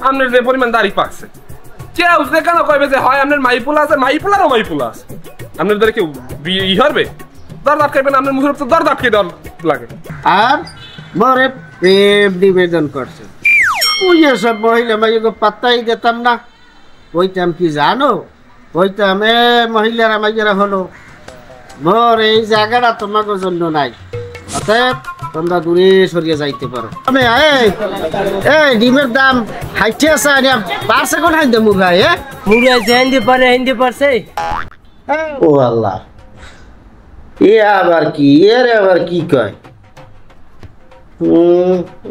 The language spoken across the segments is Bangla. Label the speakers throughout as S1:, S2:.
S1: আপনার যে পরিমাণ দাড়ি পাকছে কেউ যে কেন কইবে যে হয় আপনার মাইপুলা আছে মাইপুলারও মাইপুলা আছে আপনার দ্বারা কেউ ই হবে দরদ আটকাইবেন আপনার মুখের তো দরদ আটকে দেওয়ার লাগে
S2: আর বরে প্রেম নিবেদন করছে ওই সব মহিলা মাইকে পাত্তাই দিতাম না ওইটাম কি জানো ওইটাম মহিলারা মাইকেরা হলো মোর এই জায়গাটা তোমাকে জন্য নাই অতএব তোমরা দূরে সরিয়ে যাইতে পারো আমি এই ডিমের দাম হাইটে আছে পারছে কোন হাইতে মুগাই
S3: মুগাই যে হিন্দি পারছে
S2: ও আল্লাহ এ আবার কি এর আবার কি কয়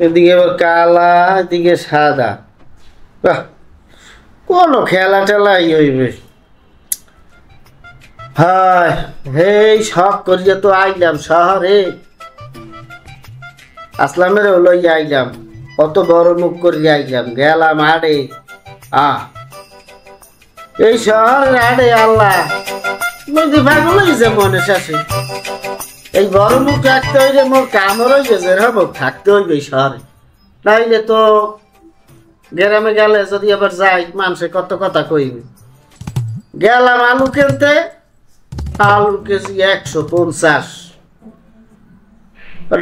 S2: এদিকে আবার কালা এদিকে সাদা কোন খেলা টেলাই হইবে হায় হেই শখ করিয়া তো আইলাম শহরে আসলামের লইয়া আইলাম কত বড় মুখ করিয়া আইলাম গেলাম আড়ে এই শহরের আড়ে আল্লাহ নদী ভাগল হয়েছে মনে শাসে এই বড় মুখ রাখতে হইলে মোর কামড় হয়ে গেছে হবো থাকতে হইবে শহরে নাইলে তো গ্রামে গেলে যদি আবার যাই মানুষে কত কথা কইবে গেলাম আলু কিনতে আলু কেজি 150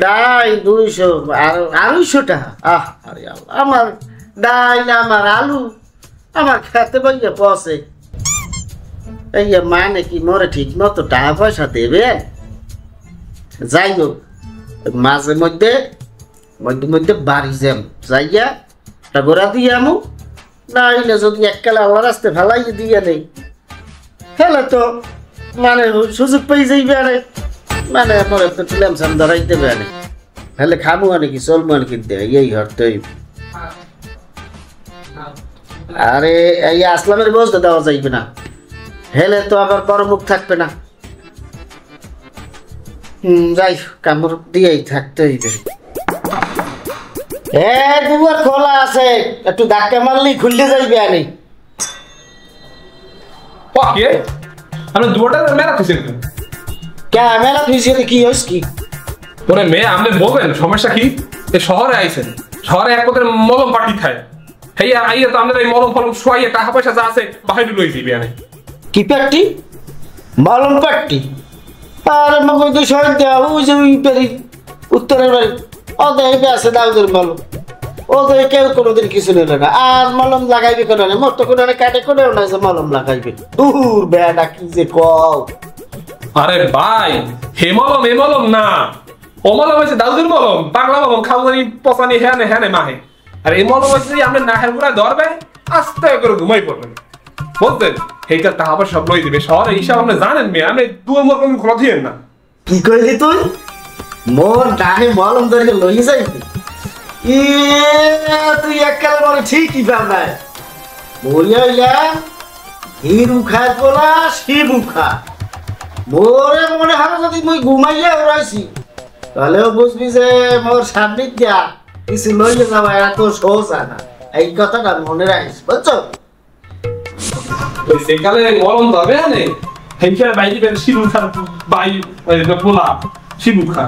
S2: ডাই 200 আর 250 টাকা আরে আল্লাহ আমার ডাইল আমার আলু আমার খেতে বইয়ে পচে এই মানে কি মোরে ঠিক মতো টাকা পয়সা দেবে যাই হোক মাঝে মধ্যে মধ্যে বাড়ি যাম যাইয়া তা গোড়া দিয়ে আমু না হইলে যদি এককালে আল্লাহ রাস্তে ফেলাই দিয়ে নেই ফেলে তো মানে সুযোগ পেয়ে যাইবে আরে মানে আমার একটা টিলাম সাম ধরাই দেবে আনে ফেলে খামু আনে কি চলবো আনে কিনতে এই হরতে আরে এই আসলামের বসতে দেওয়া যাইবে না হেলে তো আবার বড় মুখ থাকবে না যাই কামড় দিয়েই থাকতে হইবে দুয়ার খোলা আছে একটু ধাক্কা মারলেই খুললে যাইবে আনি
S1: আপনি দুয়ারটা মেলা খুঁজছেন
S2: ক্যামেরা ফিসিয়ে কি হইস কি
S1: ওরে মেয়ে আপনি বলবেন সমস্যা কি এই শহরে আইছেন শহরে এক প্রকার মলম পাটি খায় হেয়া আইয়া তো আমাদের এই মলম ফলম শোয়াইয়া টাকা পয়সা যা আছে বাহিরে লই দিবি আনে
S2: কি পাটি মলম পাটি আরে মগো তো শহর দেওয়া ওই যে ওই পেরি উত্তরের বাড়ি ওদের আছে দাউদের মলম ওদের কেউ কোনোদিন কিছু নিল না আর মলম লাগাইবে কোনো না মোট কোনো কাটে কোনেও না যে মলম লাগাইবে দূর বেড়া কি যে কও
S1: আরে ভাই হে মলম না ও মলম হয়েছে দাউদের মলম পাগলা মলম খাওয়ানি পচানি হ্যানে মাহে আর এই মলম হয়েছে আপনি নাহের গুড়া ধরবে আস্তে করে ঘুমাই পড়বেন বলতেন এইটা টাকা পয়সা সব লই দিবে শহরে হিসাব আপনি জানেন মেয়ে আপনি দুয়ে মোর কোনো খোলা দিয়েন না
S2: কি কইলি তুই মোর ডাহে মলম ধরে লই যাইবি তুই এককালে বলে ঠিকই পাবনা বলিয়া হিরু খায় পোলা শিবু খা মোরে মনে হয় যদি মুই ঘুমাইয়া রয়েছি তাহলেও বুঝবি যে মোর সামনে দিয়া কিছু লইয়ে যাওয়া এত সোজা না এই কথাটা মনে রাখিস বুঝছো
S1: সেকালে মলম ধরবে আনে হেইখানে বাইরে বের শিবু খা বাই পোলা শিবু খা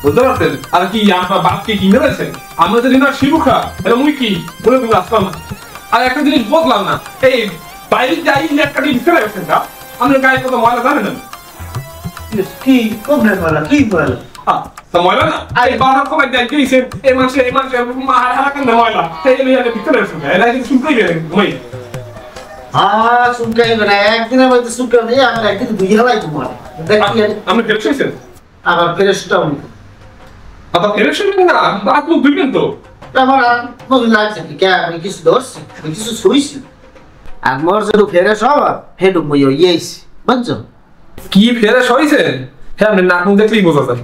S1: বুঝতে পারছেন আর কি আমার বাপকে কিনে রয়েছেন আমরা যদি না শিবু খা এটা মুই কি বলে তুমি আসলাম না আর একটা জিনিস বললাম না এই বাইরে যাই একটা দিন ফেলে গেছেন না আপনার গায়ে কত ময়লা জানেন
S2: কি কোনে বলা কি বলা
S1: তো ময়লা না আরে বাবার কবে দেন কি সে এই মাসে হারা কেন ময়লা এই লিয়ালে ভিতরে আছে এরা কিন্তু শুনতেই গেলেন ঘুমাই
S2: শুনকাই না একদিনের মধ্যে শুনকাই নেই আমরা একদিন দুই হালাই তোমার দেখি
S1: আপনি ফেরেছেন
S2: আবার ফেরেশটাও নি
S1: আবার ফেরেছেন না আপনি দুইবেন তো
S2: আমার মনে লাগছে কি আমি কিছু ধরছি আমি কিছু শুইছি আর মোর যেটু ফেরেশ হওয়া হেডু মই ইয়েছি বুঝছো
S1: কি ফেরেশ হইছে হ্যাঁ আপনি নাক মুখ দেখলেই বোঝা যায়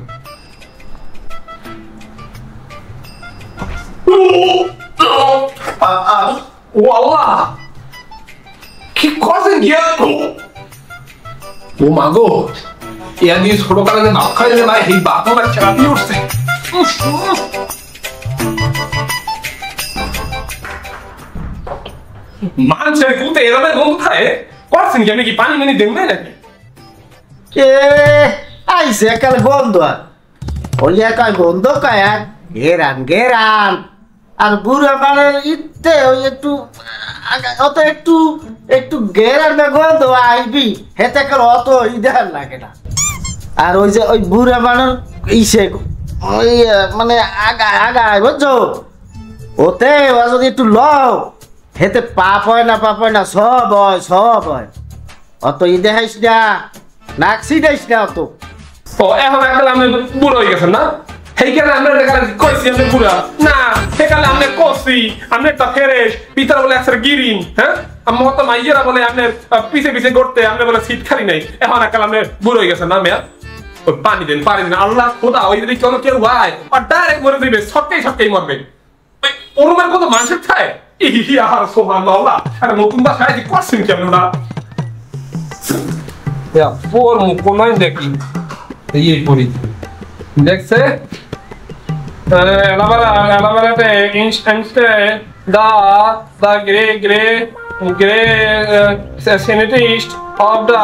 S1: ও আল্লাহ কি করছেন গিয়া ও মাগো ইয়া দিয়ে ছোটকালে যে ভাত খাইলে না এই বাপ আমার চাপি উঠছে মানুষের কুতে এরকম গন্ধ খায় করছেন কি আপনি কি পানি মানি দেন না নাকি
S2: কে আইছে কাল গন্ধ ওই একা গন্ধ কায় গেরান আর বুড়া মানের ইতে ওই একটু অত একটু একটু গেরার গন্ধ আইবি হেতে করে অত ইদার লাগে না। আর ওই যে ওই বুড়া মানের ইসে ওই মানে আগায় বুঝছো, ওতে ও যদি একটু লও হেতে পাপ হয় না সব হয়। অত ই দেখাইস না, নাক ছিটাইস না অত।
S1: ও এখন একটা আপনি বুড়ো হয়ে গেছেন না, সেইখানে আমরা কইছি আপনি বুড়া না, সেখানে আপনি কষি আপনি একটা ফেরেস পিতার বলে একটা গিরিন, হ্যাঁ মত মাইয়েরা বলে আপনি পিছে পিছে করতে আপনি বলে সিট খালি নাই, এখন একটা আপনি বুড়ো হয়ে গেছেন না মেয়া। ওই পানি দেন আল্লাহ খোদা, ওই যদি কেউ হয় আর ডাইরেক্ট মরে দিবে, সটকেই মরবে। ওরমের কত মানুষের খায় আর সোমান আল্লাহ একটা নতুন বাসায় করছেন কেমন না ওর মুখ নয় দেখি এই পরি দেখছে elaborate instance the gray scientist of the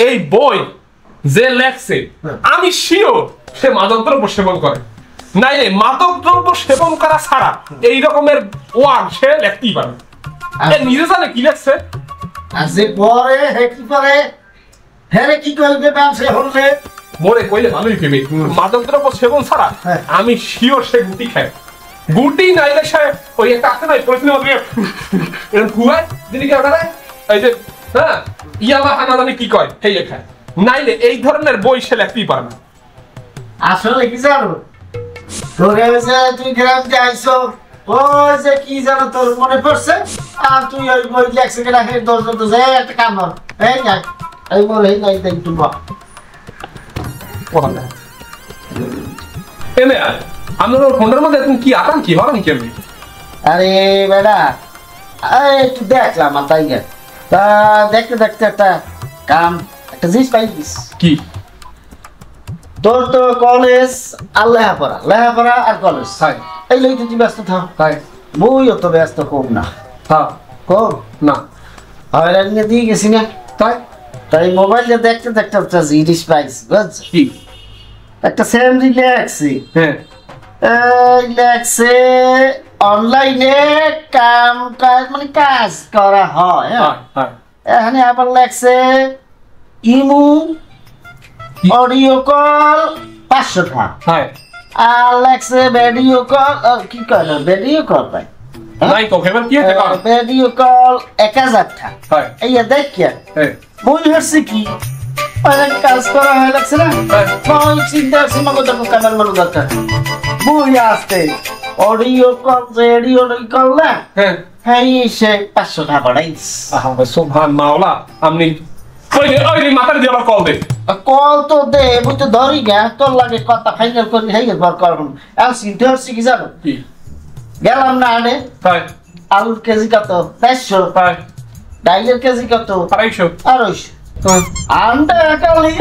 S1: এই বই যে লেখছে আমি শিওর সে মাদক দ্রব্য সেবন করে, নাইলে মাদক দ্রব্য সেবন করা ছাড়া এই রকমের ওয়ার্ড সে লিখতেই পারে। নিজে জানে কি লেখছে,
S2: আসে পরে হে কি করে হেরে কি করবে ব্যবসা হলে
S1: মোরে কইলে ভালোই পেবে। মাদক দ্রব্য সেবন ছাড়া আমি শিওর সে গুটি খায়, গুটি নাইলে সে ওই একটা আছে না পরিস্থিতি মধ্যে এরকম খুয়ায় দিদি কে ওটা এই যে হ্যাঁ ইয়াবা খানা জানি কি কয় সেই খায়, নাইলে এই ধরনের বই সে লিখতেই পারে না।
S2: আসলে কি জানো তোরে যে তুই গ্রাম যে আইছো ওই যে কি জানো তোর মনে পড়ছে, আর তুই ওই বই লেখছে কেনা হে দোষ তো যে একটা কাম কর এই না এই বলে এই নাই দেখ তুই বাহ
S1: ওখানে এনে আপনার ফোনের মধ্যে তুমি কি আতাম কি হরাম কেমনি?
S2: আরে বেটা একটু দেখলাম তাই তা দেখতে দেখতে একটা কাম একটা জিনিস পাইছিস
S1: কি?
S2: তোর তো কলেজ আর লেখাপড়া আর কলেজ এই লই তুই ব্যস্ত থাক, বইও তো ব্যস্ত কম না কম
S1: না
S2: হয়রান নিয়ে দিয়ে গেছি না তাই মোবাইলে দেখতে দেখতে একটা জিনিস পাইছি বুঝছি,
S1: কি
S2: একটা স্যামরি লেখছি লেখছে অনলাইনে কাজ মানে কাজ করা হয়, এখানে আবার লেখছে ইমু অডিও কল 500 টাকা আর লেখছে ভিডিও কল কি কল ভিডিও কল ভাই
S1: নাই তো কেবল কি আছে কল
S2: ভিডিও কল 1000 টাকা এই দেখিয়া বই হচ্ছে কি অনেক কাজ করা হয় লাগছে না কোন চিন্তা সীমাবদ্ধ কামের মনে দরকার বই আসতে অডিও কল রেডিও কল না হ্যাঁ সে 500 টাকা বাড়াইস
S1: সুবহানাল্লাহ আপনি ওই মাথার দিয়ে আবার কল দে
S2: কল তো দে বই তো ধরি গা তোর লাগে কথা ফাইনাল করবি হয়ে গেল বার করব আর চিন্তা হচ্ছে কি জানো
S1: কি
S2: গেলাম না আনে আলুর কেজি কত 500 ডাইলের কেজি কত 250 আন্ডা কালি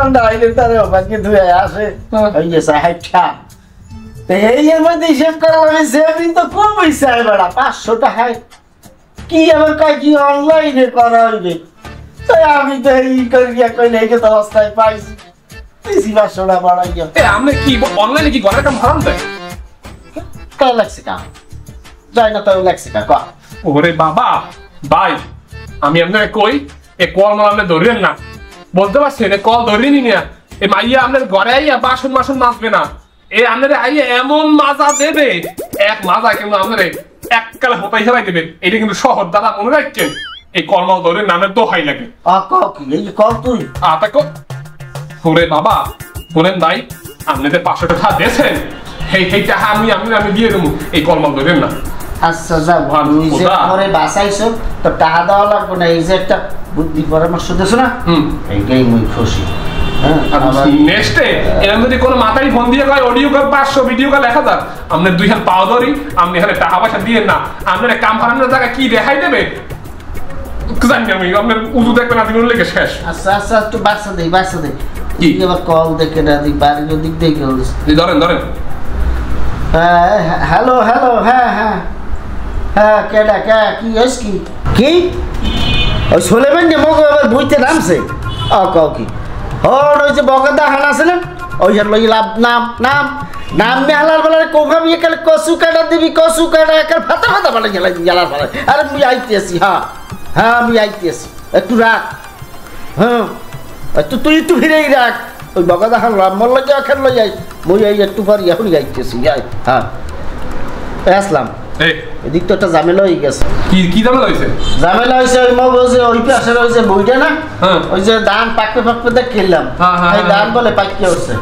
S2: আন্ডা আইলে তারে বাকি ধুয়ে আসে এই যে 60 টাকা এই এর মধ্যে হিসাব করা আমি সেভিং তো কম হইছে বড়া 500 টাকা কি আবার কয় কি অনলাইনে করা হইবে তাই আমি তো এই করিয়া কইলে এই তো অবস্থায় পাইছি বেশি 500 টাকা বাড়াই গেল
S1: আপনি কি অনলাইনে কি ঘরের কাম হারাম দেয়
S2: কাল লাগছে কাম যাই না তাও লাগছে কা
S1: ওরে বাবা ভাই আমি আপনাকে কই এ কল মাল আপনি ধরেন না বলতে পারছেন এ কল ধরেনি না এ মাইয়া আপনার ঘরে আইয়া বাসন মাছবে না এ আপনার আইয়া এমন মাজা দেবে এক মাজা কিন্তু আপনার এককালে হতাই হেলাই দেবে এটা কিন্তু শহর দাদা মনে রাখছেন এই কল মাল ধরে নামের তো হাই লাগে
S2: এই কল তুই
S1: আতাকো ওরে বাবা বলেন ভাই আপনাদের 500 টাকা দিয়েছেন এই টাকা আমি দিয়ে দেবো এই কল মাল ধরেন না
S2: আচ্ছা যা তুই যে পরে বাসাইছো তো টাকা দেওয়া লাগবে না এই যে একটা বুদ্ধি পরামর্শ দিছ না এইটাই মুই খুশি
S1: নেক্সটে এরকম যদি কোনো মাথায় ফোন দিয়ে কয় অডিও কল 500 ভিডিও কল 1000 আপনার দুই হাত পাও ধরি আপনি এখানে টাকা পয়সা দিয়ে না আপনার কাম হারানোর জায়গা কি দেখাই দেবে জানি আমি আপনার উদু দেখবে না দিন লেগে শেষ
S2: আচ্ছা আচ্ছা একটু বাচ্চা দে কি এবার কল দেখে না দিক বাড়ির দিক দেখে
S1: ধরেন
S2: হ্যালো হ্যাঁ কেডা কে কি হইছ কি ওই সোলেমান যে মগো এবার বুইতে নামছে কও কি ওই যে বগদা হান আছে না ওই হার লই লাভ নাম নাম নাম মেলার বেলার কোকা বিয়ে কালে কসু কাটা দিবি কসু কাটা একাল ফাতা ফাতা বলে গেলাই গেলার বেলায় আরে আমি আইতেছি হ্যাঁ আমি আইতেছি একটু রাখ হ্যাঁ তুই একটু ফিরেই রাখ ওই বগদা হান রামমল লই যা খেল লই যাই মই এই একটু পর এখনই আইতেছি যাই হ্যাঁ আসলাম এদিক তো একটা ঝামেলা হয়ে গেছে
S1: কি ঝামেলা হয়েছে
S2: ঝামেলা হয়েছে ওই মগ হয়েছে ওই পাশে রয়েছে বইটা না ওই যে ধান পাকতে পাকতে দেখ খেললাম এই ধান বলে পাকিয়ে উঠছে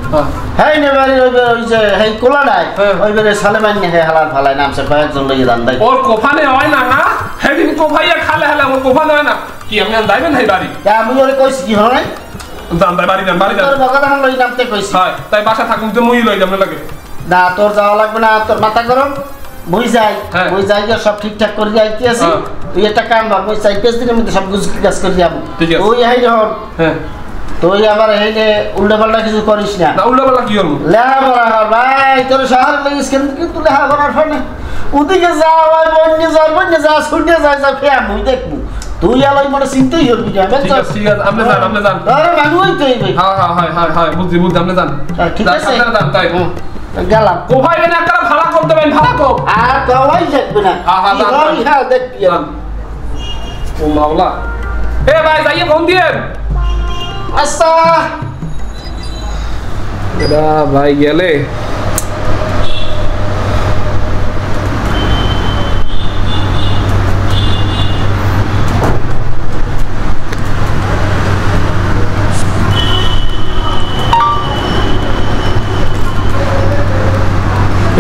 S2: হ্যাঁ নেবারে ওই যে এই কোলা নাই ওইবারে সালেমান নে হালার ফালায় নামছে কয়েকজন লইয়ে ধান দেয়
S1: ওর কোফানে হয় না না হেদিন কোফাইয়া খালে হালে ওর কোফানে হয় না কি আমি দাইবেন এই বাড়ি
S2: আমি ওরে কইছি কি হয়
S1: দাম দাই বাড়ি দাম
S2: তোর বগদা হান লই নামতে কইছি
S1: হয় তাই বাসা থাকুন তো মুই লই যাবে লাগে
S2: না তোর যাওয়া লাগবে না তোর মাথা গরম বই যাই বই যাই সব ঠিকঠাক করে যাইতে আছি তুই একটা কাম কর বই 4-5 দিনের মধ্যে সব কিছু কাজ করে যাব ওই হাই রহন তুই আবার এই যে উল্টা পাল্টা কিছু করিস না
S1: উল্টা পাল্টা কি করব
S2: লেখাপড়া কর ভাই তোর শহরে লাগিস কিন্তু লেখাপড়ার ফলে ওদিকে যা ভাই বন্যে যা শুনে যায় সব খেয়ে আমি দেখবো তুই আলাই মনে চিন্তাই হবি না
S1: ঠিক আছে আপনি যান
S2: আরে মানুষই তো এই
S1: হ্যাঁ বুঝছি আপনি যান
S2: ঠিক আছে
S1: যান তাই
S2: গেলাম
S1: কোফাই না একটা ভাড়া করতে দেবেন ভাড়া কো
S2: আর কওয়াই থাকবে না হ্যাঁ দেখবি
S1: ও মাওলা এ ভাই যাইয়ে ফোন দিয়েন
S2: আচ্ছা
S1: এরা ভাই গেলে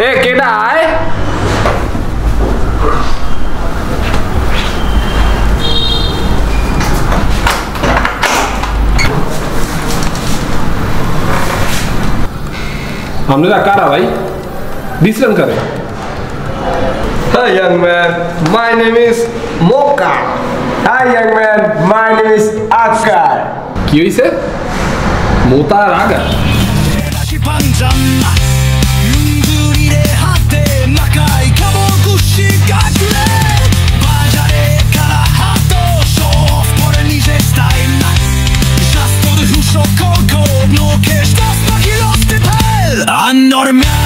S1: এ কেডা আয় আপনারা কারা ভাই বিশ্রাম করে
S4: Hi young man, my name is Moka. Hi young man, my name is Akar.
S1: কি হইছে মোতা রাগা
S5: Anormal